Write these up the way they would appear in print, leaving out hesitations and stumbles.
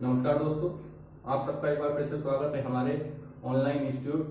नमस्कार दोस्तों, आप सबका एक बार फिर से स्वागत है हमारे ऑनलाइन इंस्टीट्यूट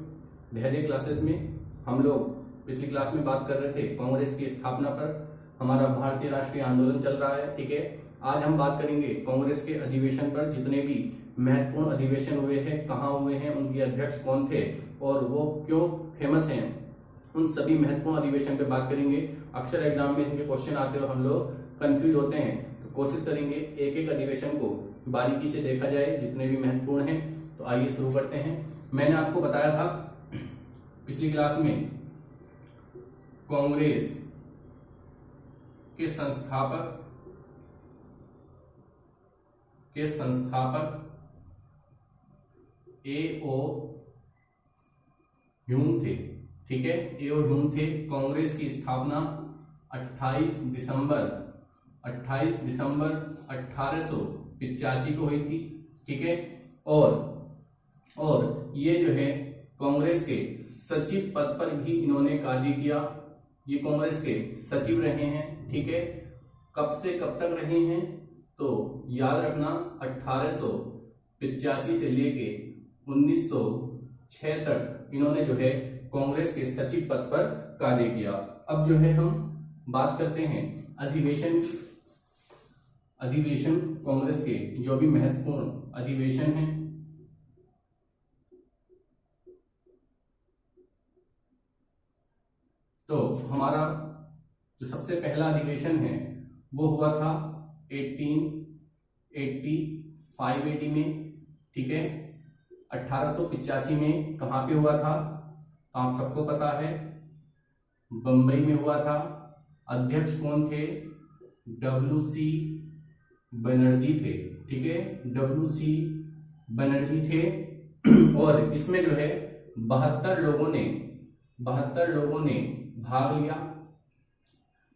धैर्य क्लासेस में। हम लोग पिछली क्लास में बात कर रहे थे कांग्रेस की स्थापना पर। हमारा भारतीय राष्ट्रीय आंदोलन चल रहा है, ठीक है। आज हम बात करेंगे कांग्रेस के अधिवेशन पर। जितने भी महत्वपूर्ण अधिवेशन हुए हैं, कहाँ हुए हैं, उनके अध्यक्ष कौन थे और वो क्यों फेमस हैं, उन सभी महत्वपूर्ण अधिवेशन पे बात करेंगे। अक्सर एग्जाम में इनके क्वेश्चन आते हैं और हम लोग कंफ्यूज होते हैं, तो कोशिश करेंगे एक एक अधिवेशन को बारीकी से देखा जाए, जितने भी महत्वपूर्ण हैं। तो आइए शुरू करते हैं। मैंने आपको बताया था पिछली क्लास में कांग्रेस के संस्थापक ए.ओ. ह्यूम थे, ठीक है। ए.ओ. ह्यूम थे। कांग्रेस की स्थापना 28 दिसंबर 1885 को हुई थी, ठीक है। और ये जो है कांग्रेस के सचिव पद पर भी इन्होंने कार्य किया। ये कांग्रेस के सचिव रहे हैं, ठीक है। कब से कब तक रहे हैं तो याद रखना, 1885 से लेके 1906 तक इन्होंने जो है कांग्रेस के सचिव पद पर कार्य किया। अब जो है हम बात करते हैं अधिवेशन कांग्रेस के जो भी महत्वपूर्ण अधिवेशन हैं। तो हमारा जो सबसे पहला अधिवेशन है वो हुआ था 1885 AD में, ठीक है। 1885 में कहाँ पे हुआ था आप सबको पता है, बंबई में हुआ था। अध्यक्ष कौन थे? WC बनर्जी थे, ठीक है। WC बनर्जी थे। और इसमें जो है 72 लोगों ने भाग लिया।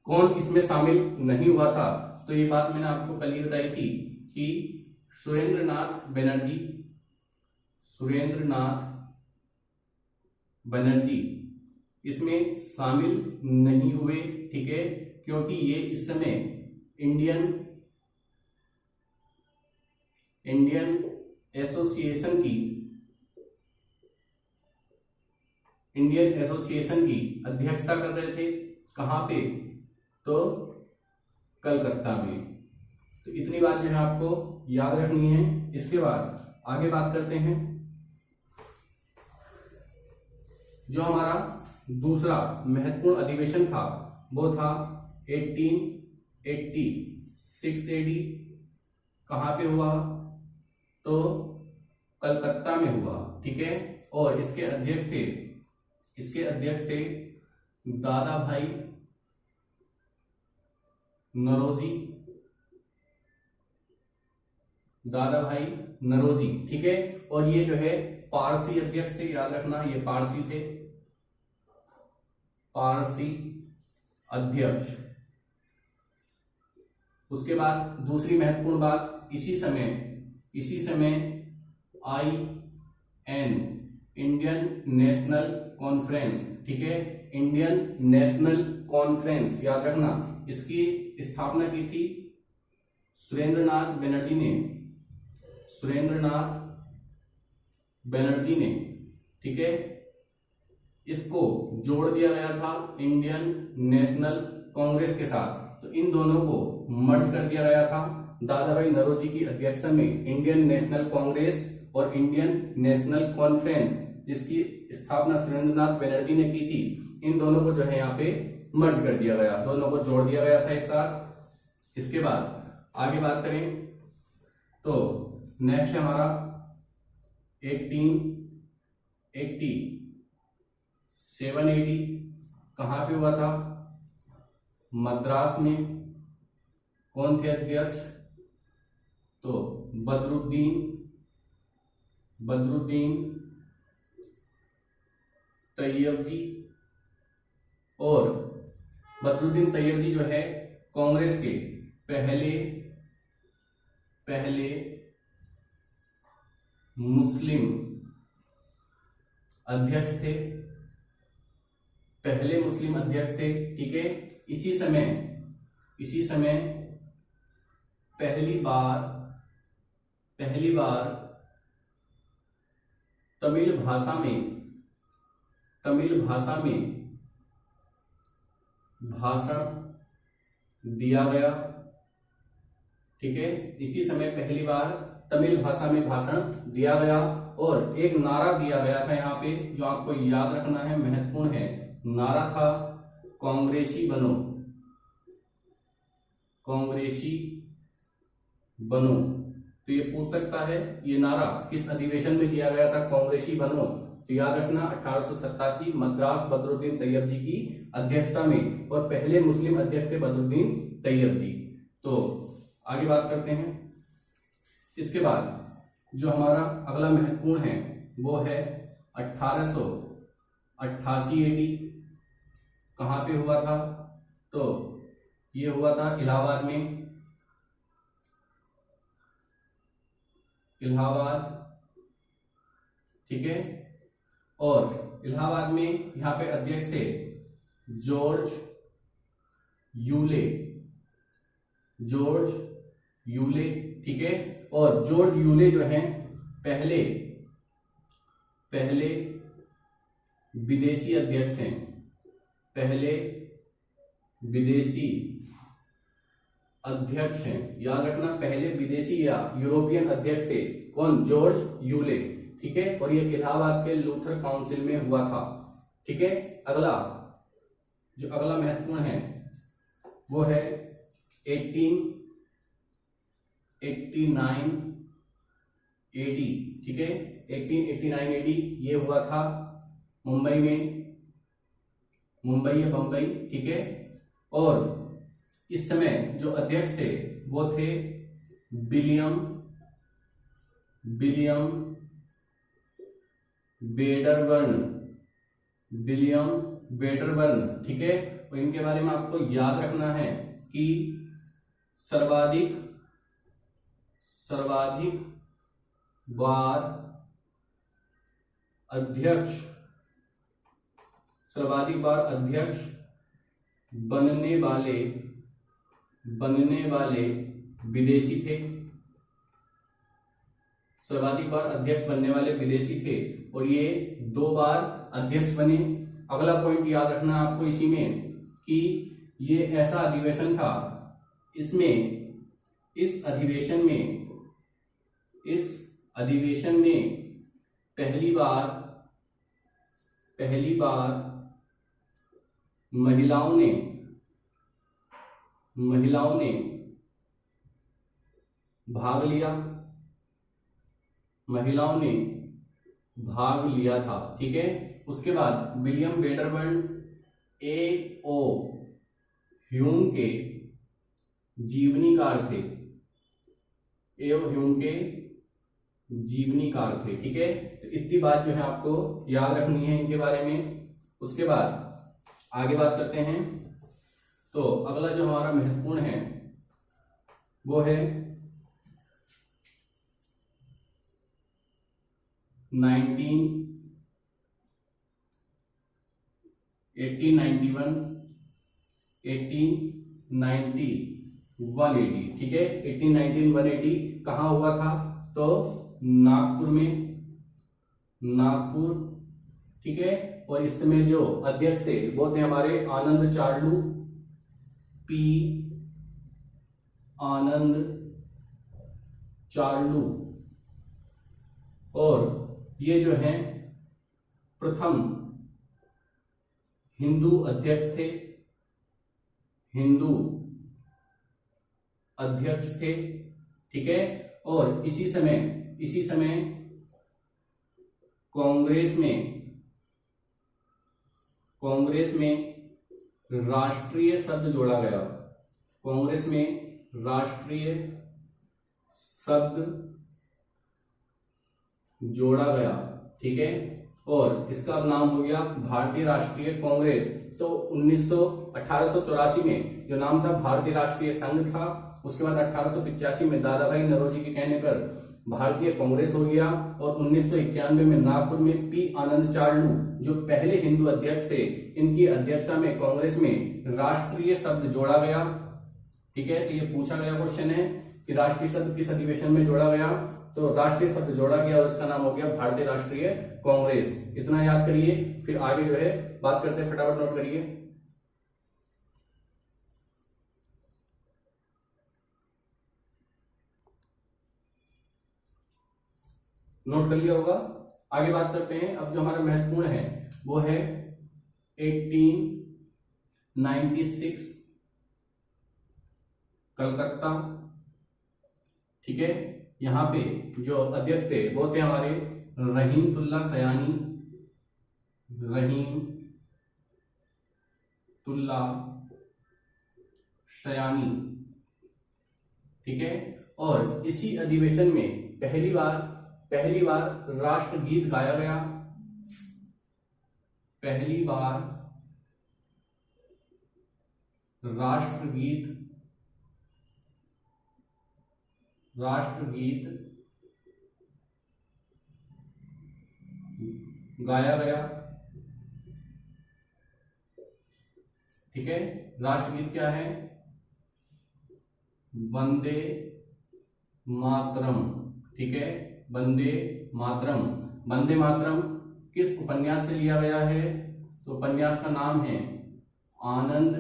कौन इसमें शामिल नहीं हुआ था? तो ये बात मैंने आपको कल ही बताई थी कि सुरेंद्रनाथ बनर्जी इसमें शामिल नहीं हुए, ठीक है। क्योंकि ये इस समय इंडियन एसोसिएशन की अध्यक्षता कर रहे थे। कहाँ पे? तो कलकत्ता में। तो इतनी बात जो है आपको याद रखनी है। इसके बाद आगे बात करते हैं। जो हमारा दूसरा महत्वपूर्ण अधिवेशन था वो था 1886 AD। कहाँ पे हुआ? तो कलकत्ता में हुआ, ठीक है। और इसके अध्यक्ष थे दादा भाई नरोजी, ठीक है। और ये जो है पारसी अध्यक्ष थे, याद रखना, ये पारसी थे, पारसी अध्यक्ष। उसके बाद दूसरी महत्वपूर्ण बात, इसी समय इंडियन नेशनल कॉन्फ्रेंस, ठीक है। इंडियन नेशनल कॉन्फ्रेंस, याद रखना, इसकी स्थापना की थी सुरेंद्रनाथ बनर्जी ने, ठीक है। इसको जोड़ दिया गया था इंडियन नेशनल कांग्रेस के साथ। तो इन दोनों को मर्ज कर दिया गया था। दादा भाई नौरोजी की अध्यक्षता में इंडियन नेशनल कांग्रेस और इंडियन नेशनल कॉन्फ्रेंस, जिसकी स्थापना सुरेंद्रनाथ बनर्जी ने की थी, इन दोनों को जो है यहाँ पे मर्ज कर दिया गया, दोनों को जोड़ दिया गया था एक साथ। इसके बाद आगे बात करें तो नेक्स्ट है हमारा 1887 AD। कहाँ पे हुआ था? मद्रास में। कौन थे अध्यक्ष? तो बदरुद्दीन तैयब जी। और बदरुद्दीन तैयब जी जो है कांग्रेस के पहले मुस्लिम अध्यक्ष थे, ठीक है। इसी समय पहली पहली बार तमिल भाषा में भाषण दिया गया। ठीक है, इसी समय पहली बार तमिल भाषा में भाषण दिया गया और एक नारा दिया गया था यहाँ पे, जो आपको याद रखना है, महत्वपूर्ण है। नारा था कांग्रेसी बनो, कांग्रेसी बनो। तो ये पूछ सकता है ये नारा किस अधिवेशन में दिया गया था, कांग्रेसी बनो। तो याद रखना 1887 मद्रास बदरुद्दीन तैयब जी की अध्यक्षता में, और पहले मुस्लिम अध्यक्ष थे बदरुद्दीन तैयब जी। तो आगे बात करते हैं। इसके बाद जो हमारा अगला महत्वपूर्ण है वो है 1888 AD। कहां पे हुआ था? तो ये हुआ था इलाहाबाद में, इलाहाबाद। ठीक है, और इलाहाबाद में यहां पे अध्यक्ष थे जॉर्ज यूले, जॉर्ज यूले। ठीक है, और जॉर्ज यूले जो हैं पहले विदेशी अध्यक्ष हैं, पहले विदेशी अध्यक्ष हैं। याद रखना, पहले विदेशी या यूरोपियन अध्यक्ष थे कौन? George Yule. ठीक है, और ये इलाहाबाद के लूथर काउंसिल में हुआ था। ठीक है, अगला जो अगला महत्वपूर्ण है वो है 1889 AD। ठीक है, 1889 AD ये हुआ था मुंबई में, मुंबई या बंबई। ठीक है, और इस समय जो अध्यक्ष थे वो थे विलियम वेडरबर्न, विलियम वेडरबर्न। ठीक है, और इनके बारे में आपको याद रखना है कि सर्वाधिक बार अध्यक्ष बनने वाले विदेशी थे, सर्वाधिक बार अध्यक्ष बनने वाले विदेशी थे, और ये 2 बार अध्यक्ष बने। अगला पॉइंट याद रखना आपको इसी में कि ये ऐसा अधिवेशन था, इसमें इस अधिवेशन में पहली बार महिलाओं ने भाग लिया था। ठीक है, उसके बाद विलियम वेडरबर्न A.O. ह्यूम के जीवनीकार थे, A.O. ह्यूम के जीवनीकार थे। ठीक है, तो इतनी बात जो है आपको याद रखनी है इनके बारे में। उसके बाद आगे बात करते हैं। तो अगला जो हमारा महत्वपूर्ण है वो है 1891 1891 AD। ठीक है, 1891 AD कहाँ हुआ था? तो नागपुर में, नागपुर। ठीक है, और इस समय जो अध्यक्ष थे वो थे हमारे आनंद चार्लू, P. आनंद चार्लू। और ये जो हैं प्रथम हिंदू अध्यक्ष थे, ठीक है, और इसी समय कांग्रेस में राष्ट्रीय शब्द जोड़ा गया, कांग्रेस में राष्ट्रीय शब्द जोड़ा गया। ठीक है, और इसका नाम हो गया भारतीय राष्ट्रीय कांग्रेस। तो 1884 में जो नाम था भारतीय राष्ट्रीय संघ था, उसके बाद 1885 में दादा भाई नौरोजी के कहने पर भारतीय कांग्रेस हो गया, और 1991 में नागपुर में पी आनंद चार्लू जो पहले हिंदू अध्यक्ष थे, इनकी अध्यक्षता में कांग्रेस में राष्ट्रीय शब्द जोड़ा गया। ठीक है, तो ये पूछा गया क्वेश्चन है कि राष्ट्रीय शब्द किस अधिवेशन में जोड़ा गया, तो राष्ट्रीय शब्द जोड़ा गया और उसका नाम हो गया भारतीय राष्ट्रीय कांग्रेस। इतना याद करिए, फिर आगे जो है बात करते हैं, फटाफट नोट करिए। नोट कर लिया होगा। आगे बात करते हैं। अब जो हमारा महत्वपूर्ण है वो है 1896 कलकत्ता। ठीक है, यहाँ पे जो अध्यक्ष थे वो थे हमारे रहीमतुल्ला सयानी, रहीमतुल्ला सयानी। ठीक है, और इसी अधिवेशन में पहली बार राष्ट्रगीत गाया गया। पहली बार राष्ट्रगीत गाया गया। ठीक है, राष्ट्रगीत क्या है? वंदे मातरम। ठीक है, वंदे मातरम। वंदे मातरम किस उपन्यास से लिया गया है? तो उपन्यास का नाम है आनंद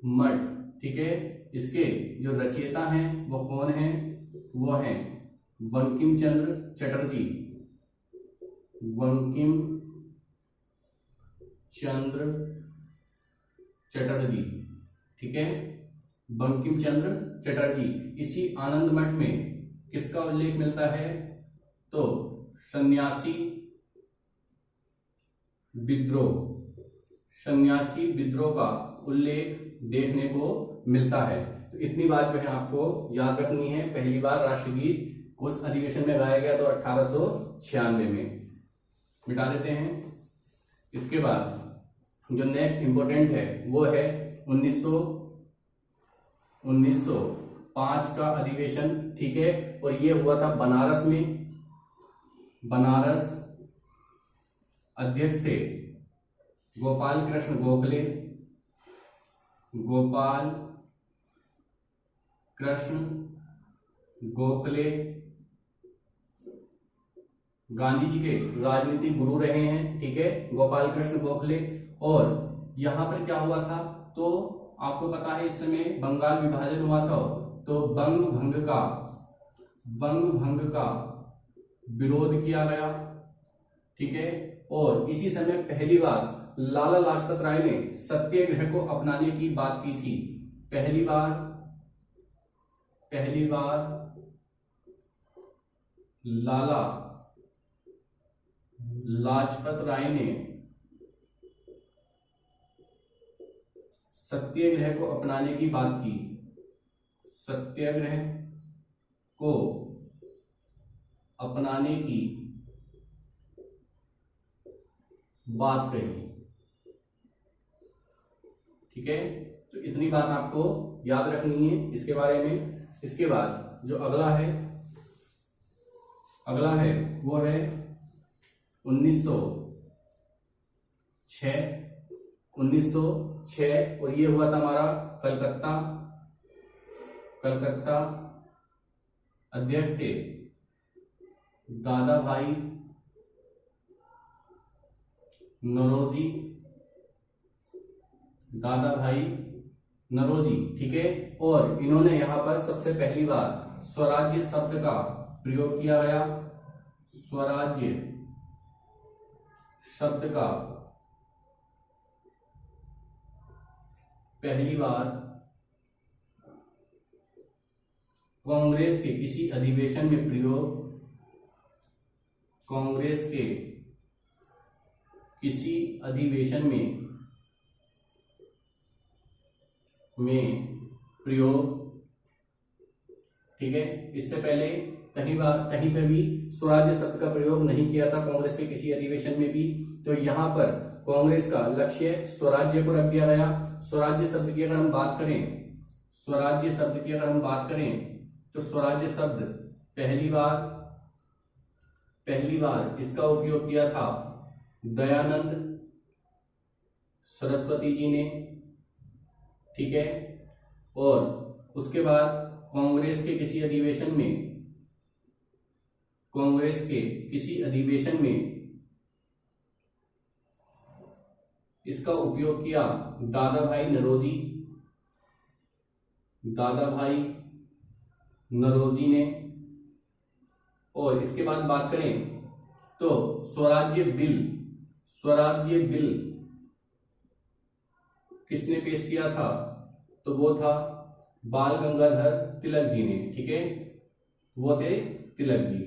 मठ। ठीक है, इसके जो रचयिता हैं वो कौन हैं? वो हैं बंकिम चंद्र चटर्जी। बंकिम चंद्र चटर्जी। ठीक है, बंकिम चंद्र चटर्जी। इसी आनंद मठ में किसका उल्लेख मिलता है? तो सन्यासी विद्रोह का उल्लेख देखने को मिलता है। तो इतनी बात जो है आपको याद रखनी है। पहली बार राष्ट्रगीत उस अधिवेशन में गाया गया तो 1896 में। मिटा देते हैं। इसके बाद जो नेक्स्ट इंपॉर्टेंट है वो है 1905 का अधिवेशन। ठीक है, और ये हुआ था बनारस में। बनारस अध्यक्ष थे गोपाल कृष्ण गोखले। गोपाल कृष्ण गोखले गांधी जी के राजनीतिक गुरु रहे हैं। ठीक है, गोपाल कृष्ण गोखले। और यहां पर क्या हुआ था? तो आपको पता है इस समय बंगाल विभाजन हुआ था, तो बंग भंग का विरोध किया गया। ठीक है, और इसी समय पहली बार लाला लाजपत राय ने सत्याग्रह को अपनाने की बात की थी। पहली बार लाला लाजपत राय ने सत्याग्रह को अपनाने की बात की। सत्याग्रह को अपनाने की बात कही। ठीक है, तो इतनी बात आपको याद रखनी है इसके बारे में। इसके बाद जो अगला है वो है 1906 और ये हुआ था हमारा कलकत्ता। अध्यक्ष थे दादा भाई नरोजी। ठीक है, और इन्होंने यहां पर सबसे पहली बार स्वराज्य शब्द का प्रयोग किया गया। स्वराज्य शब्द का पहली बार कांग्रेस के किसी अधिवेशन में प्रयोग ठीक है, इससे पहले कहीं पर भी स्वराज्य शब्द का प्रयोग नहीं किया था कांग्रेस के किसी अधिवेशन में भी। तो यहाँ पर कांग्रेस का लक्ष्य स्वराज्य को रख दिया गया। स्वराज्य शब्द की अगर हम बात करें तो स्वराज्य शब्द पहली बार इसका उपयोग किया था दयानंद सरस्वती जी ने। ठीक है, और उसके बाद कांग्रेस के किसी अधिवेशन में इसका उपयोग किया दादा भाई नरोजी ने। और इसके बाद बात करें तो स्वराज्य बिल किसने पेश किया था, तो वो था बाल गंगाधर तिलक जी ने। ठीक है, वो थे तिलक जी।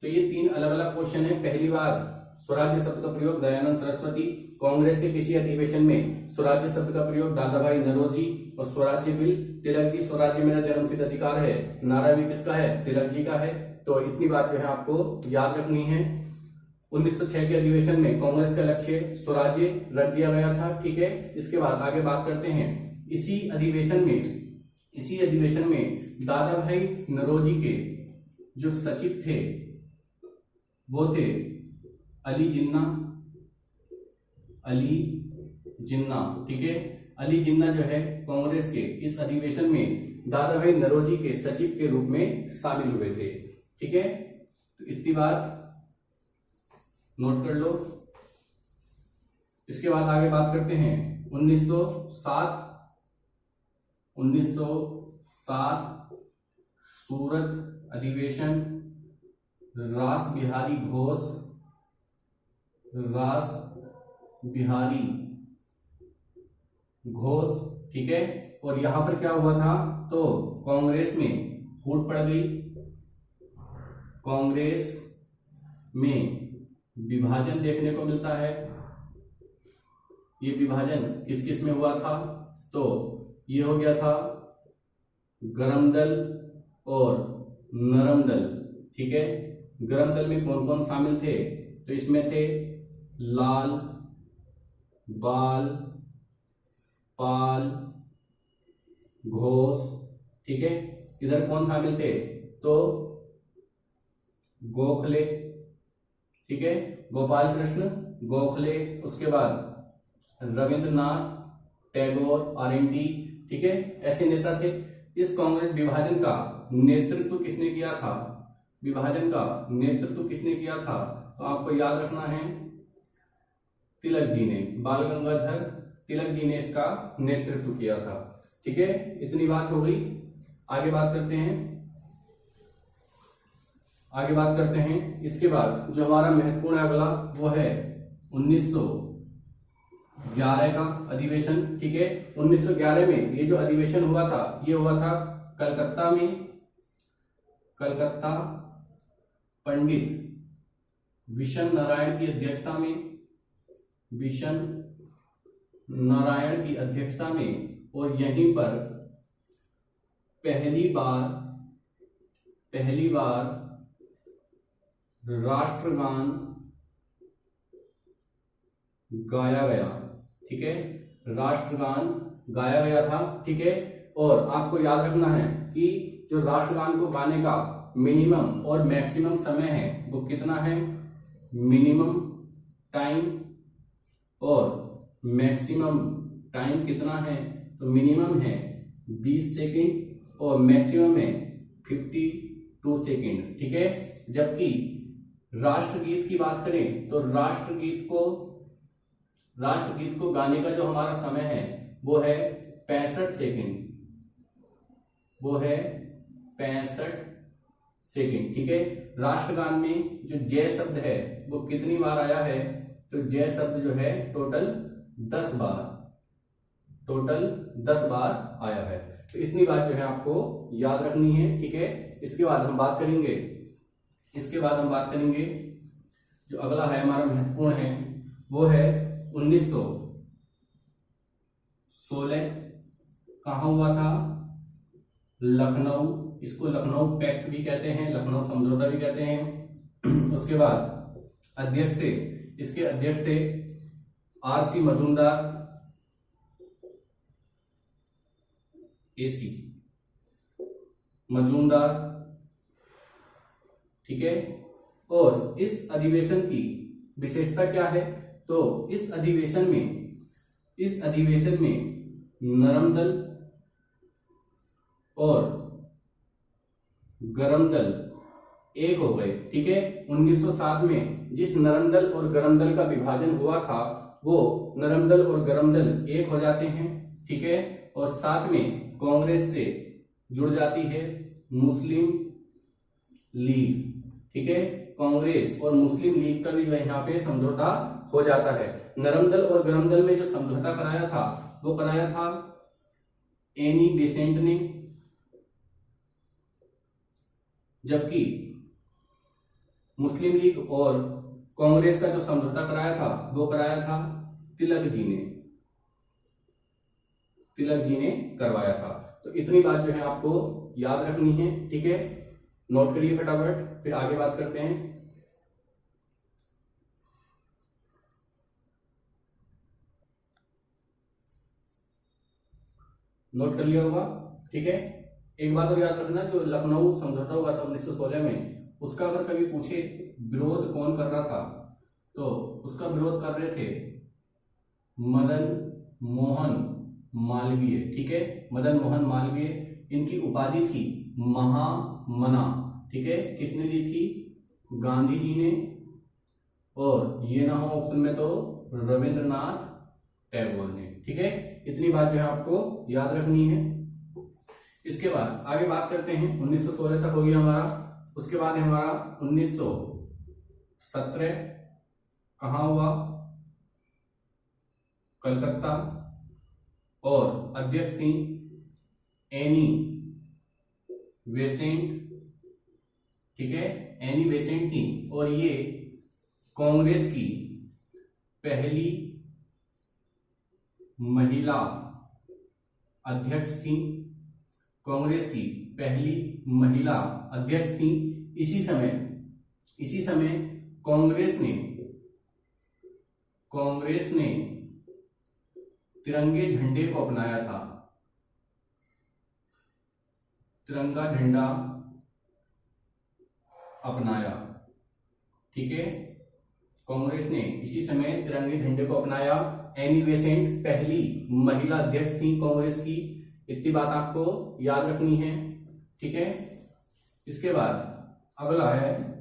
तो ये 3 अलग अलग क्वेश्चन है। पहली बार स्वराज्य शब्द का प्रयोग दयानंद सरस्वती, कांग्रेस के किसी अधिवेशन में स्वराज्य शब्द का प्रयोग दादा भाई नरोजी, और स्वराज्य बिल तिलक जी। स्वराज्य मेरा जन्मसिद्ध अधिकार है, नारा भी किसका है, तिलक जी का है। तो इतनी बात जो है आपको याद रखनी है। 1906 के अधिवेशन में कांग्रेस का लक्ष्य स्वराज्य रख दिया गया था। ठीक है, इसके बाद आगे बात करते हैं। इसी अधिवेशन में दादा भाई नरोजी के जो सचिव थे वो थे अली जिन्ना। ठीक है, अली जिन्ना जो है कांग्रेस के इस अधिवेशन में दादा भाई नरोजी के सचिव के रूप में शामिल हुए थे। ठीक है, तो इतनी बात नोट कर लो। इसके बाद आगे बात करते हैं 1907 सूरत अधिवेशन, रास बिहारी घोष। ठीक है, और यहां पर क्या हुआ था, तो कांग्रेस में फूट पड़ गई। कांग्रेस में विभाजन देखने को मिलता है। ये विभाजन किस किस में हुआ था, तो ये हो गया था गरम दल और नरम दल। ठीक है, गरम दल में कौन कौन शामिल थे, तो इसमें थे लाल, बाल, पाल, घोष। ठीक है, इधर कौन शामिल थे, तो गोखले। ठीक है, गोपाल कृष्ण गोखले। उसके बाद रविंद्रनाथ टैगोर, RND। ठीक है, ऐसे नेता थे। इस कांग्रेस विभाजन का नेतृत्व किसने किया था, तो आपको याद रखना है तिलक जी ने, बाल गंगाधर तिलक जी ने इसका नेतृत्व किया था। ठीक है, इतनी बात हो गई। आगे बात करते हैं। इसके बाद जो हमारा महत्वपूर्ण अगला वो है 1911 का अधिवेशन। ठीक है, 1911 में ये जो अधिवेशन हुआ था, ये हुआ था कलकत्ता में। पंडित विशन नारायण की अध्यक्षता में, और यहीं पर पहली बार राष्ट्रगान गाया गया। ठीक है, राष्ट्रगान गाया गया था। ठीक है, और आपको याद रखना है कि जो राष्ट्रगान को गाने का मिनिमम और मैक्सिमम समय है वो कितना है, मिनिमम टाइम और मैक्सिमम टाइम कितना है, तो मिनिमम है 20 सेकेंड और मैक्सिमम है 52 सेकेंड। ठीक है, जबकि राष्ट्रगीत की बात करें तो राष्ट्रगीत को गाने का जो हमारा समय है वो है 65 सेकेंड। ठीक है, राष्ट्रगान में जो जय शब्द है वो कितनी बार आया है, तो जय शब्द जो है टोटल 10 बार आया है। तो इतनी बात जो है आपको याद रखनी है। ठीक है, इसके बाद हम बात करेंगे जो अगला है हमारा महत्वपूर्ण है वो है 1916। कहां हुआ था, लखनऊ। इसको लखनऊ पैक्ट भी कहते हैं, लखनऊ समझौता भी कहते हैं। उसके बाद इसके अध्यक्ष थे RC मजूमदार। ठीक है, और इस अधिवेशन की विशेषता क्या है, तो इस अधिवेशन में नरम दल, गरम दल एक हो गए। ठीक है, 1907 में जिस नरम दल और गरम दल का विभाजन हुआ था वो नरम दल और गरम दल एक हो जाते हैं। ठीक है, और साथ में कांग्रेस से जुड़ जाती है मुस्लिम लीग। ठीक है, कांग्रेस और मुस्लिम लीग का भी जो है यहाँ पे समझौता हो जाता है। नरम दल और गरम दल में जो समझौता कराया था वो कराया था एनी बेसेंट ने, जबकि मुस्लिम लीग और कांग्रेस का जो समझौता कराया था वो कराया था तिलक जी ने, तिलक जी ने करवाया था। तो इतनी बात जो है आपको याद रखनी है। ठीक है, नोट करिए फटाफट, फिर आगे बात करते हैं। नोट कर लिया होगा। ठीक है, एक बात और याद रखना, जो लखनऊ समझौता हुआ था 1916 में, उसका अगर कभी पूछे विरोध कौन कर रहा था तो उसका विरोध कर रहे थे मदन मोहन मालवीय। ठीक है, मदन मोहन मालवीय, इनकी उपाधि थी महामना। ठीक है, किसने दी थी? गांधी जी ने, और ये ना हो ऑप्शन में तो रविंद्रनाथ टैगोर ने। ठीक है, इतनी बात जो है आपको याद रखनी है। इसके बाद आगे बात करते हैं, 1916 तक हो गया हमारा। उसके बाद है हमारा 1917, कहाँ हुआ? कलकत्ता, और अध्यक्ष थी एनी बेसेंट। ठीक है, एनी बेसेंट थी, और ये कांग्रेस की पहली महिला अध्यक्ष थी। कांग्रेस की पहली महिला अध्यक्ष थी। इसी समय कांग्रेस ने तिरंगे झंडे को अपनाया था। तिरंगा झंडा अपनाया। ठीक है, कांग्रेस ने इसी समय तिरंगे झंडे को अपनाया। एनी बेसेंट पहली महिला अध्यक्ष थी कांग्रेस की। इतनी बात आपको याद रखनी है। ठीक है, इसके बाद अगला है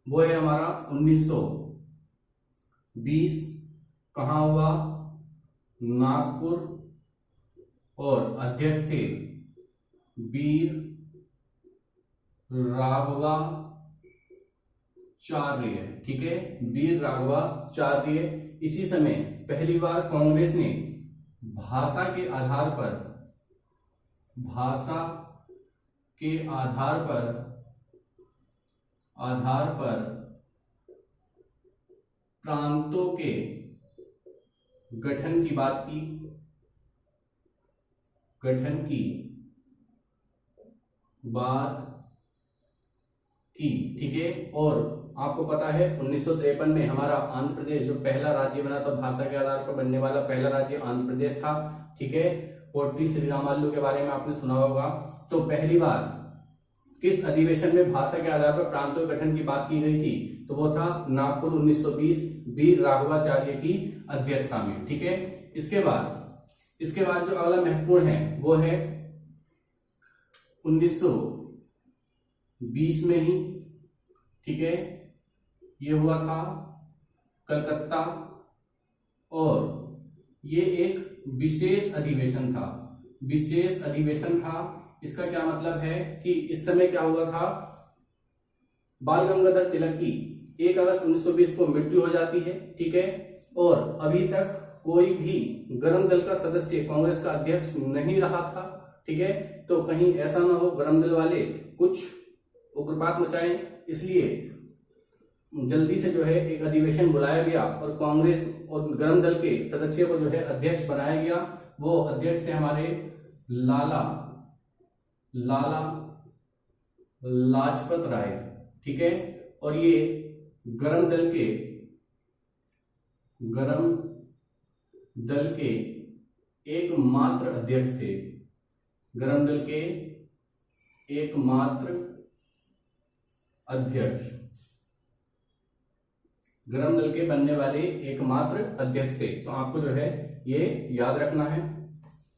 वो है हमारा 1920, कहाँ हुआ? नागपुर, और अध्यक्ष थे वीर राघवाचार्य। ठीक है, वीर राघवाचार्य। इसी समय पहली बार कांग्रेस ने भाषा के आधार पर प्रांतों के गठन की बात की। ठीक है, और आपको पता है 1953 में हमारा आंध्र प्रदेश जो पहला राज्य बना था, भाषा के आधार पर बनने वाला पहला राज्य आंध्र प्रदेश था। ठीक है, पोट्टी श्रीरामालू के बारे में आपने सुना होगा। तो पहली बार किस अधिवेशन में भाषा के आधार पर प्रांतों के गठन की बात की गई थी? तो वो था नागपुर 1920, वीर राघवाचार्य की अध्यक्षता में। ठीक है, इसके बाद जो अगला महत्वपूर्ण है वो है 1920 में ही। ठीक है, ये हुआ था कलकत्ता, और ये एक विशेष अधिवेशन था। इसका क्या मतलब है कि इस समय क्या हुआ था? बाल गंगाधर तिलक की 1 अगस्त 1920 को मृत्यु हो जाती है। ठीक है, और अभी तक कोई भी गरम दल का सदस्य कांग्रेस का अध्यक्ष नहीं रहा था। ठीक है, तो कहीं ऐसा ना हो गरम दल वाले कुछ उग्रपात मचाएं, इसलिए जल्दी से जो है एक अधिवेशन बुलाया गया और कांग्रेस और गरम दल के सदस्य को जो है अध्यक्ष बनाया गया। वो अध्यक्ष थे हमारे लाला लाजपत राय। ठीक है, और ये गरम दल के एकमात्र अध्यक्ष थे। गरम दल के एकमात्र अध्यक्ष, गरम दल के बनने वाले एकमात्र अध्यक्ष थे। तो आपको जो है ये याद रखना है।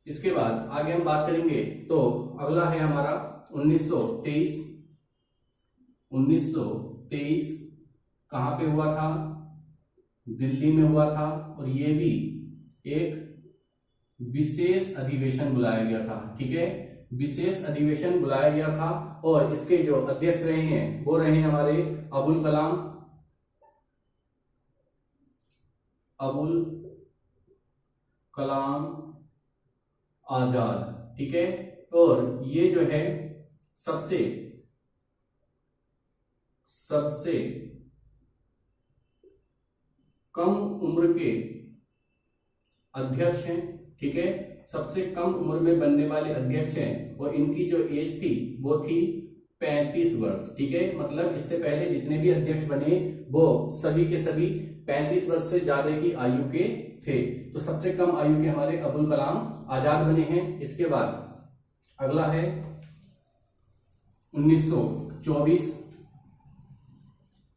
इसके बाद आगे हम बात करेंगे, तो अगला है हमारा 1923। 1923 कहाँ पे हुआ था? दिल्ली में हुआ था। और ये भी एक विशेष अधिवेशन बुलाया गया था। ठीक है, विशेष अधिवेशन बुलाया गया था और इसके जो अध्यक्ष रहे हैं वो रहे हमारे अबुल कलाम आजाद। ठीक है, और ये जो है सबसे कम उम्र के अध्यक्ष हैं। ठीक है, सबसे कम उम्र में बनने वाले अध्यक्ष हैं और इनकी जो एज थी वो थी 35 वर्ष। ठीक है, मतलब इससे पहले जितने भी अध्यक्ष बने वो सभी के सभी 35 वर्ष से ज्यादा की आयु के थे। तो सबसे कम आयु के हमारे अबुल कलाम आजाद बने हैं। इसके बाद अगला है 1924।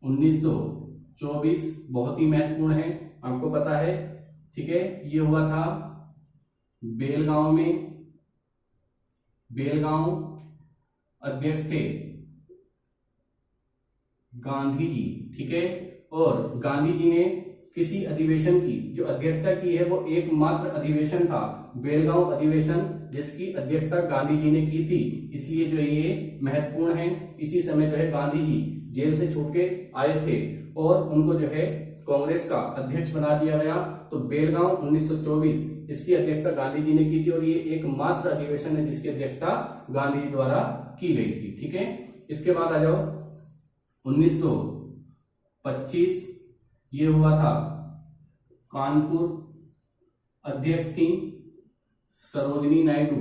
1924 बहुत ही महत्वपूर्ण है, आपको पता है। ठीक है, ये हुआ था बेलगांव में। बेलगांव अध्यक्ष थे गांधी जी। ठीक है, और गांधी जी ने किसी अधिवेशन की जो अध्यक्षता की है वो एकमात्र अधिवेशन था बेलगांव अधिवेशन, जिसकी अध्यक्षता गांधी जी ने की थी, इसलिए जो ये महत्वपूर्ण है। इसी समय जो है गांधी जी जेल से छूट के आए थे और उनको जो है कांग्रेस का अध्यक्ष बना दिया गया। तो बेलगांव 1924 इसकी अध्यक्षता गांधी जी ने की थी और ये एकमात्र अधिवेशन है जिसकी अध्यक्षता गांधी जी द्वारा की गई थी। ठीक है, इसके बाद आ जाओ 1925। ये हुआ था कानपुर, अध्यक्ष थी सरोजनी नायडू।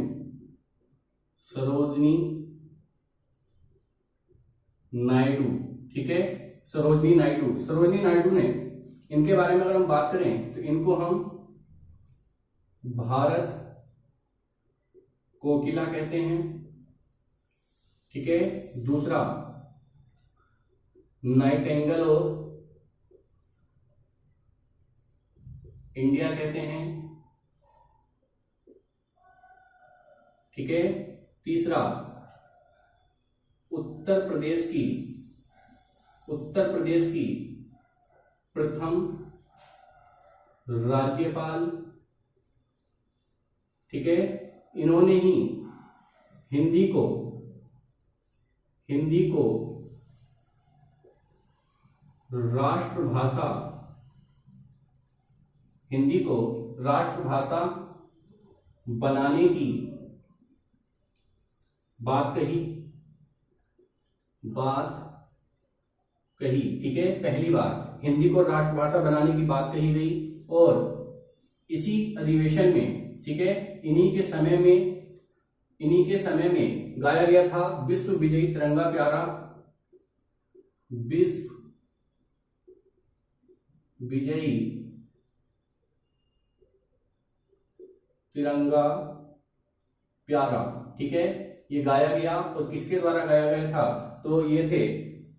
ठीक है, सरोजनी नायडू ने, इनके बारे में अगर हम बात करें तो इनको हम भारत कोकिला कहते हैं। ठीक है, दूसरा नाइटिंगेल ऑफ इंडिया कहते हैं। ठीक है, तीसरा उत्तर प्रदेश की प्रथम राज्यपाल। ठीक है, इन्होंने ही हिंदी को राष्ट्रभाषा बनाने की बात कही। ठीक है, पहली बार हिंदी को राष्ट्रभाषा बनाने की बात कही गई और इसी अधिवेशन में, ठीक है, इन्हीं के समय में गाया गया था विश्व विजयी तिरंगा प्यारा। विश्व विजयी तिरंगा प्यारा। ठीक है, ये गाया गया और किसके द्वारा गाया गया था? तो ये थे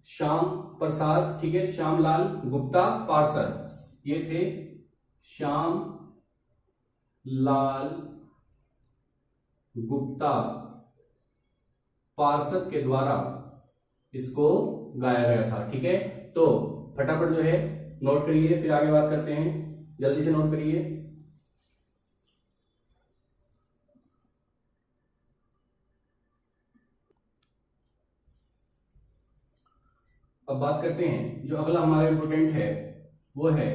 श्याम प्रसाद, ठीक है, श्यामलाल गुप्ता पार्षद। ये थे श्याम लाल गुप्ता पार्षद के द्वारा इसको गाया गया था। ठीक है, तो फटाफट जो है नोट करिए, फिर आगे बात करते हैं। जल्दी से नोट करिए। अब बात करते हैं, जो अगला हमारा इंपोर्टेंट है वो है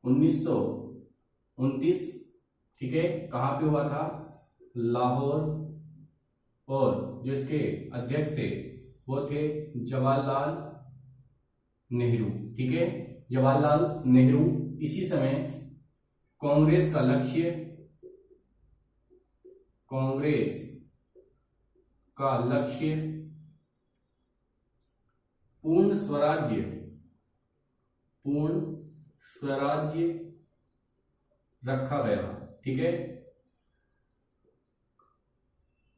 1929। ठीक है, कहां पे हुआ था? लाहौर। और जो इसके अध्यक्ष थे वो थे जवाहरलाल नेहरू। ठीक है, जवाहरलाल नेहरू। इसी समय कांग्रेस का लक्ष्य पूर्ण स्वराज्य रखा गया। ठीक है,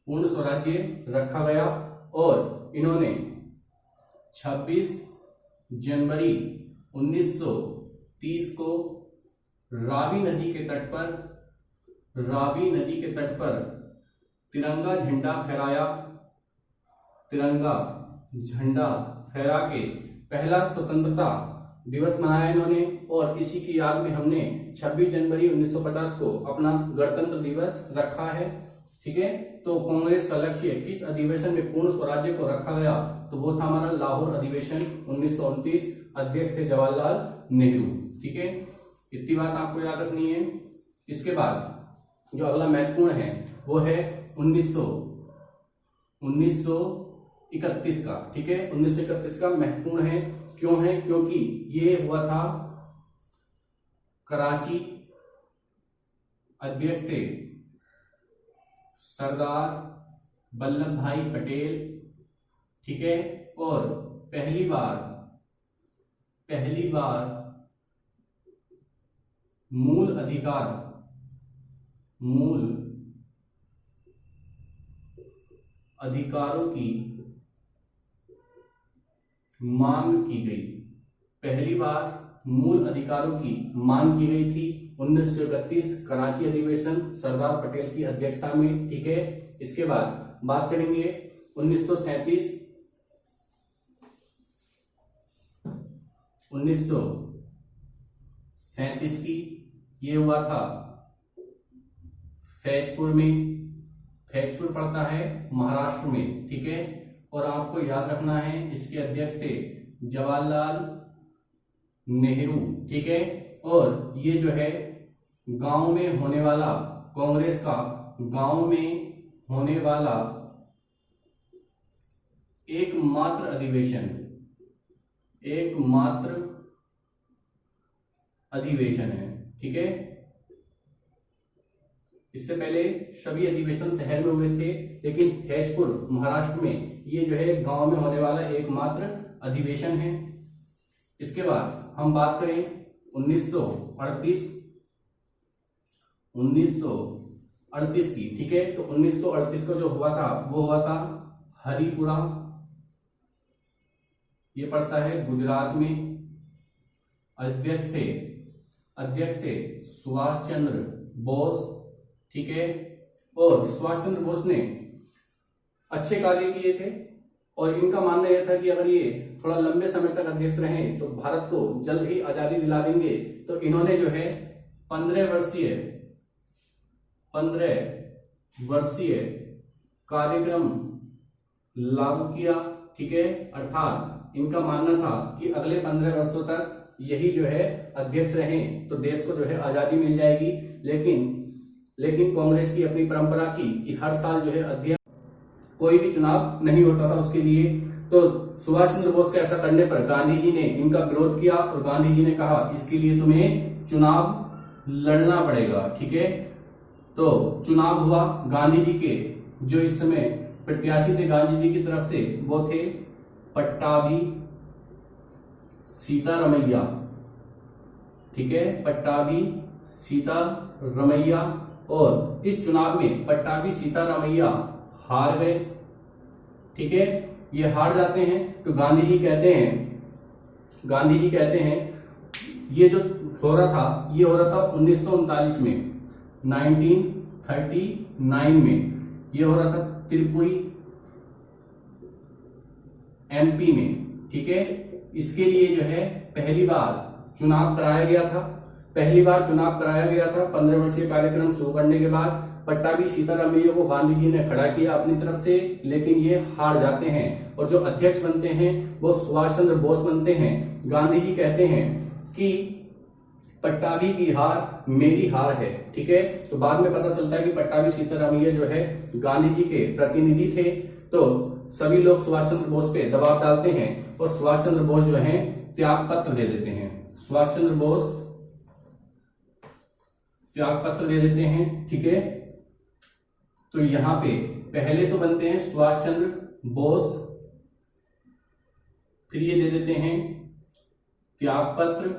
पूर्ण स्वराज्य रखा गया और इन्होंने 26 जनवरी 1930 को रावी नदी के तट पर तिरंगा झंडा फहराया। तिरंगा झंडा फहरा के पहला स्वतंत्रता दिवस मनाया इन्होंने, और इसी की याद में हमने 26 जनवरी 1950 को अपना गणतंत्र दिवस रखा है। ठीक है, तो कांग्रेस का लक्ष्य किस अधिवेशन में पूर्ण स्वराज्य को रखा गया, तो वो था हमारा लाहौर अधिवेशन 1929। अध्यक्ष थे जवाहरलाल नेहरू। ठीक है, इतनी बात आपको याद रखनी है। इसके बाद जो अगला महत्वपूर्ण है वो है 1931 का। ठीक है, 1931 का महत्वपूर्ण है। क्यों है? क्योंकि ये हुआ था कराची, अध्यक्ष थे सरदार वल्लभ भाई पटेल। ठीक है, और पहली बार मूल अधिकारों की मांग की गई। पहली बार मूल अधिकारों की मांग की गई थी 1931 कराची अधिवेशन सरदार पटेल की अध्यक्षता में। ठीक है, इसके बाद बात करेंगे 1937 की। ये हुआ था फैजपुर में। फैजपुर पड़ता है महाराष्ट्र में। ठीक है, और आपको याद रखना है इसके अध्यक्ष थे जवाहरलाल नेहरू। ठीक है, और ये जो है गांव में होने वाला, कांग्रेस का गांव में होने वाला एकमात्र अधिवेशन है। ठीक है, इससे पहले सभी अधिवेशन शहर में हुए थे, लेकिन फैजपुर महाराष्ट्र में ये जो है गांव में होने वाला एकमात्र अधिवेशन है। इसके बाद हम बात करें 1938 की। ठीक है, तो 1938 को जो हुआ था वो हुआ था हरिपुरा, ये पड़ता है गुजरात में। अध्यक्ष थे सुभाष चंद्र बोस। ठीक है, और सुभाष चंद्र बोस ने अच्छे कार्य किए थे, और इनका मानना यह था कि अगर ये थोड़ा लंबे समय तक अध्यक्ष रहें तो भारत को जल्द ही आजादी दिला देंगे। तो इन्होंने जो है 15 वर्षीय कार्यक्रम लागू किया। ठीक है, अर्थात इनका मानना था कि अगले 15 वर्षों तक यही जो है अध्यक्ष रहें तो देश को जो है आजादी मिल जाएगी। लेकिन कांग्रेस की अपनी परंपरा थी कि हर साल जो है अध्यक्ष, कोई भी चुनाव नहीं होता था उसके लिए। तो सुभाष चंद्र बोस के ऐसा करने पर गांधी जी ने इनका विरोध किया, और गांधी जी ने कहा इसके लिए तुम्हें चुनाव लड़ना पड़ेगा। ठीक है, तो चुनाव हुआ। गांधी जी के जो इस समय प्रत्याशी थे गांधी जी की तरफ से, वो थे पट्टाभी सीतारमैया। ठीक है, पट्टाभी सीतारमैया, और इस चुनाव में पट्टाभी सीतारमैया हार गए। ठीक है, ये हार जाते हैं तो गांधी जी कहते हैं ये जो हो रहा था, ये हो रहा था 1939 में, 1939 में ये हो रहा था त्रिपुरी एमपी में। ठीक है, इसके लिए जो है पहली बार चुनाव कराया गया था। 15 वर्षीय कार्यक्रम शुरू करने के बाद पट्टाभी सीतारमैया को गांधी जी ने खड़ा किया अपनी तरफ से, लेकिन ये हार जाते हैं, और जो अध्यक्ष बनते हैं वो सुभाष चंद्र बोस बनते हैं। गांधी जी कहते हैं कि पट्टाभी की हार मेरी हार है। ठीक है, तो बाद में पता चलता है कि पट्टाभी सीतारमैया जो है गांधी जी के प्रतिनिधि थे। तो सभी लोग सुभाष चंद्र बोस पे दबाव डालते हैं, और सुभाष चंद्र बोस जो है त्याग पत्र दे देते हैं। ठीक है, तो यहां पे पहले तो बनते हैं सुभाष चंद्र बोस, फिर ये दे देते हैं त्याग पत्र।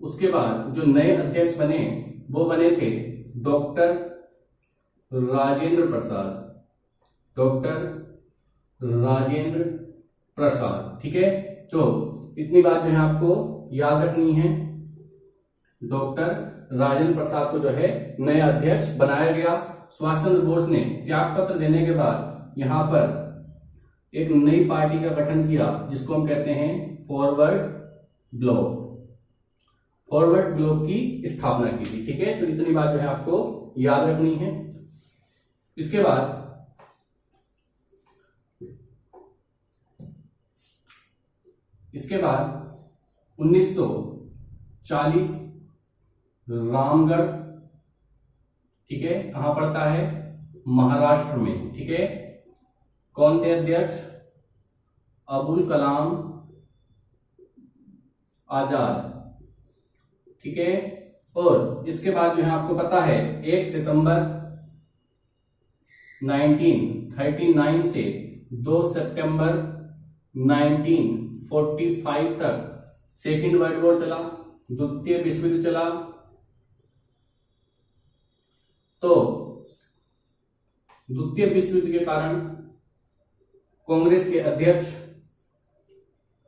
उसके बाद जो नए अध्यक्ष बने वो बने थे डॉक्टर राजेंद्र प्रसाद। ठीक है, तो इतनी बात जो है आपको याद रखनी है। डॉक्टर राजेंद्र प्रसाद को जो है नया अध्यक्ष बनाया गया। सुभाष चंद्र बोस ने त्याग पत्र देने के बाद यहां पर एक नई पार्टी का गठन किया जिसको हम कहते हैं फॉरवर्ड ब्लॉक। फॉरवर्ड ब्लॉक की स्थापना की थी। ठीक है, तो इतनी बात जो है आपको याद रखनी है। इसके बाद इसके बाद 1940 रामगढ़, ठीक है, कहां पड़ता है? महाराष्ट्र में। ठीक है, कौन थे अध्यक्ष? अबुल कलाम आजाद। ठीक है, और इसके बाद जो है आपको पता है 1 सितंबर 1939 से 2 सितंबर 1945 तक सेकेंड वर्ल्ड वॉर चला, द्वितीय विश्व युद्ध चला। तो द्वितीय विश्व युद्ध के कारण कांग्रेस के अध्यक्ष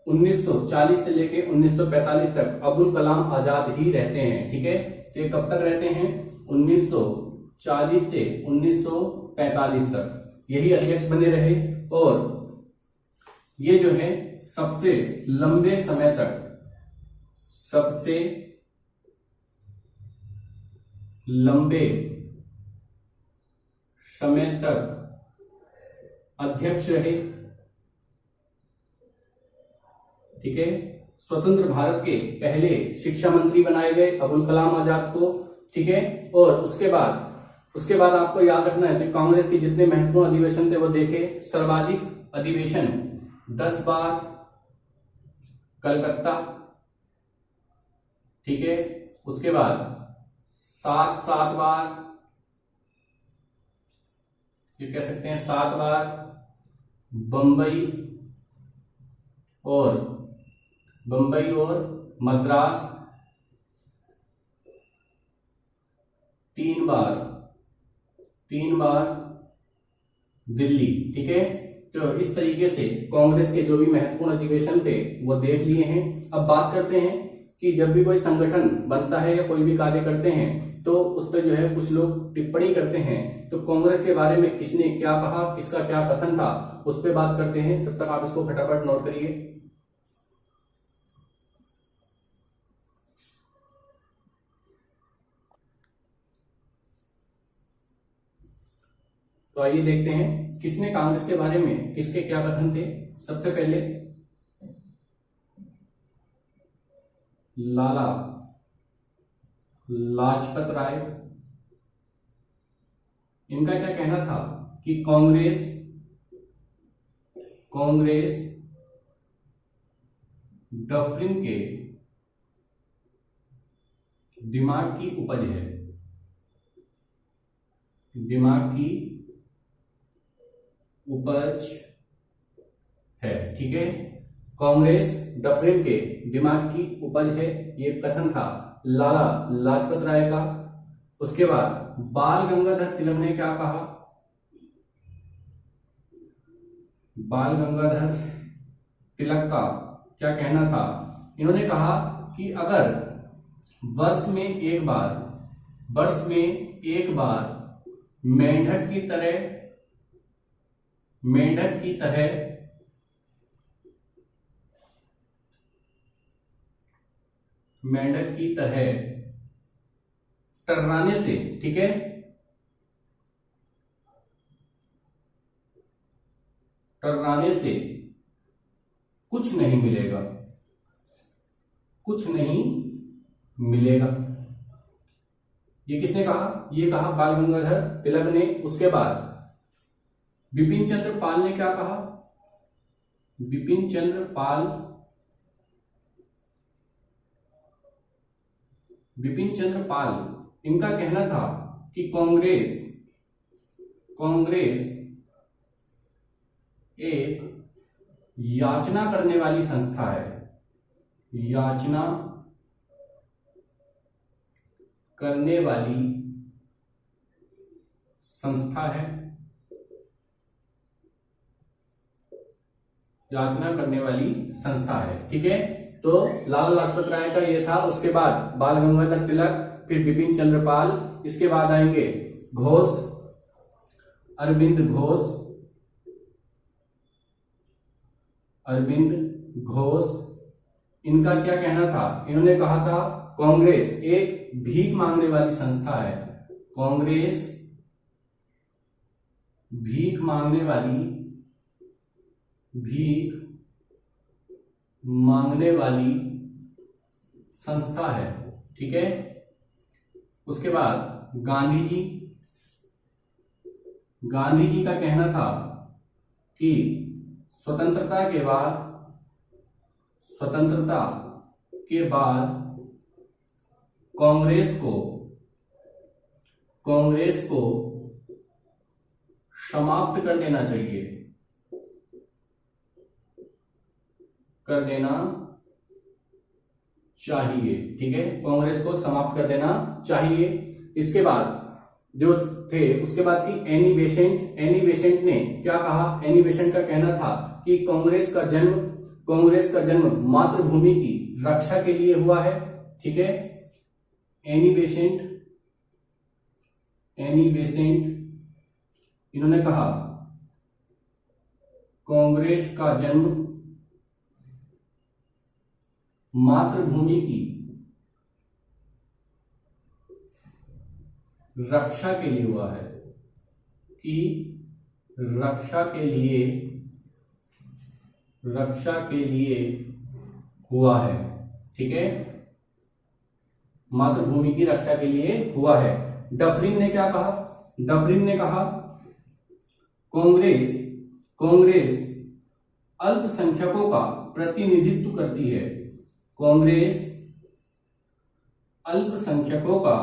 1940 से लेकर 1945 तक अबुल कलाम आजाद ही रहते हैं। ठीक है, तो ये कब तक रहते हैं? 1940 से 1945 तक यही अध्यक्ष बने रहे। और ये जो है सबसे लंबे समय तक अध्यक्ष रहे। ठीक है, स्वतंत्र भारत के पहले शिक्षा मंत्री बनाए गए अबुल कलाम आजाद को। ठीक है, और उसके बाद आपको याद रखना है कि कांग्रेस के जितने महत्वपूर्ण अधिवेशन थे वो देखे। सर्वाधिक अधिवेशन 10 बार कलकत्ता। ठीक है, उसके बाद 7 बार, ये कह सकते हैं 7 बार बंबई और मद्रास। 3 बार दिल्ली। ठीक है, तो इस तरीके से कांग्रेस के जो भी महत्वपूर्ण अधिवेशन थे वो देख लिए हैं। अब बात करते हैं कि जब भी कोई संगठन बनता है या कोई भी कार्य करते हैं तो उस पर जो है कुछ लोग टिप्पणी करते हैं। तो कांग्रेस के बारे में किसने क्या कहा, किसका क्या कथन था, उस पर बात करते हैं। तब तक आप इसको फटाफट नोट करिए। तो आइए देखते हैं किसने कांग्रेस के बारे में किसके क्या कथन थे। सबसे पहले लाला लाजपत राय। इनका क्या कहना था कि कांग्रेस डफरिन के दिमाग की उपज है। ठीक है, कांग्रेस डफरिन के दिमाग की उपज है, ये कथन था लाला लाजपत राय का। उसके बाद बाल गंगाधर तिलक ने क्या कहा? बाल गंगाधर तिलक का क्या कहना था? इन्होंने कहा कि अगर वर्ष में एक बार मेंढक की तरह टर्राने से, ठीक है, टर्राने से कुछ नहीं मिलेगा। ये किसने कहा? ये कहा बाल गंगाधर तिलक ने। उसके बाद बिपिन चंद्र पाल ने क्या कहा? बिपिन चंद्र पाल इनका कहना था कि कांग्रेस एक याचना करने वाली संस्था है। याचना करने वाली संस्था है। ठीक है, तो लाला लाजपत राय का ये था। उसके बाद बाल गंगाधर तिलक, फिर बिपिन चंद्र पाल, इसके बाद आएंगे घोष, अरविंद घोष, अरविंद घोष, इनका क्या कहना था? इन्होंने कहा था कांग्रेस एक भीख मांगने वाली संस्था है। कांग्रेस भीख मांगने वाली संस्था है। ठीक है। उसके बाद गांधी जी का कहना था कि स्वतंत्रता के बाद कांग्रेस को समाप्त कर देना चाहिए, ठीक है, कांग्रेस को समाप्त कर देना चाहिए। इसके बाद जो थे, उसके बाद थी एनी बेसेंट ने क्या कहा? एनी बेसेंट का कहना था कि कांग्रेस का जन्म मातृभूमि की रक्षा के लिए हुआ है। ठीक है। एनी बेसेंट इन्होंने कहा कांग्रेस का जन्म मातृभूमि की रक्षा के लिए हुआ है, रक्षा के लिए हुआ है। ठीक है। मातृभूमि की रक्षा के लिए हुआ है। डफरिन ने क्या कहा? डफरिन ने कहा कांग्रेस अल्पसंख्यकों का प्रतिनिधित्व करती है। कांग्रेस अल्पसंख्यकों का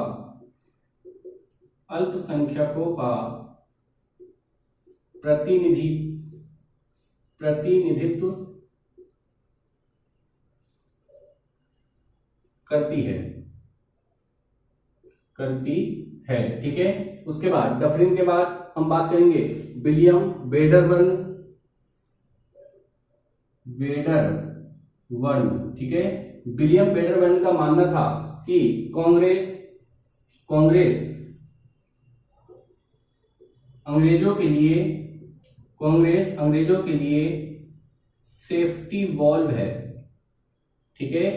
प्रतिनिधित्व करती है। ठीक है। उसके बाद डफरिन के बाद हम बात करेंगे विलियम वेडरबर्न। ठीक है। विलियम वेडरबर्न का मानना था कि कांग्रेस अंग्रेजों के लिए सेफ्टी वॉल्व है। ठीक है।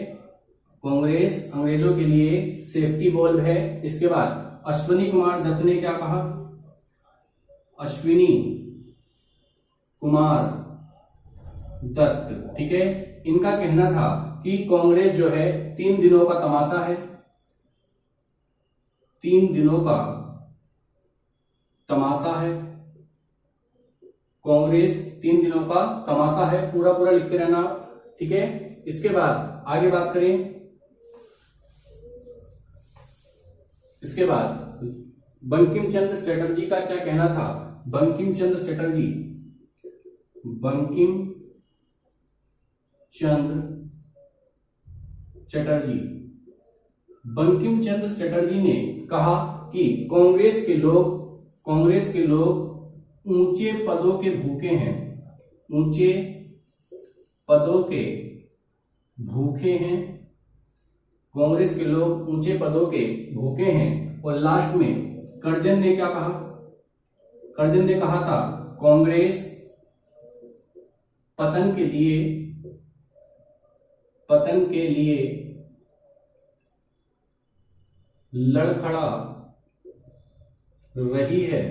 कांग्रेस अंग्रेजों के लिए सेफ्टी वॉल्व है। इसके बाद अश्विनी कुमार दत्त ने क्या कहा? अश्विनी कुमार दत्त, ठीक है, इनका कहना था कि कांग्रेस जो है 3 दिनों का तमाशा है। 3 दिनों का तमाशा है। कांग्रेस 3 दिनों का तमाशा है। पूरा पूरा लिखते रहना। ठीक है। इसके बाद आगे बात करें। इसके बाद बंकिम चंद्र चटर्जी का क्या कहना था? बंकिम चंद्र चटर्जी ने कहा कि कांग्रेस के लोग ऊंचे पदों के भूखे हैं। ऊंचे पदों के भूखे हैं। कांग्रेस के लोग ऊंचे पदों के भूखे हैं। और लास्ट में कर्जन ने क्या कहा? कर्जन ने कहा था कांग्रेस पतन के लिए लड़खड़ा रही है।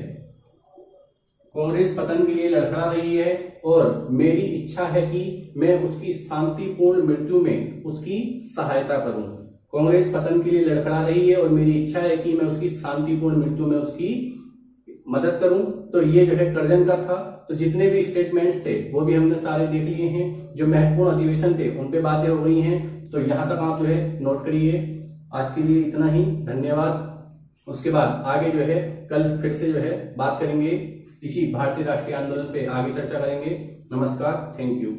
कांग्रेस पतन के लिए लड़खड़ा रही है और मेरी इच्छा है कि मैं उसकी शांतिपूर्ण मृत्यु में उसकी सहायता करूं। कांग्रेस पतन के लिए लड़खड़ा रही है और मेरी इच्छा है कि मैं उसकी शांतिपूर्ण मृत्यु में उसकी मदद करूं। तो ये जो है कर्जन का था। तो जितने भी स्टेटमेंट्स थे वो भी हमने सारे देख लिए हैं। जो महत्वपूर्ण अधिवेशन थे उन पे बातें हो गई हैं। तो यहां तक आप जो है नोट करिए। आज के लिए इतना ही। धन्यवाद। उसके बाद आगे जो है कल फिर से जो है बात करेंगे, इसी भारतीय राष्ट्रीय आंदोलन पे आगे चर्चा करेंगे। नमस्कार। Thank you.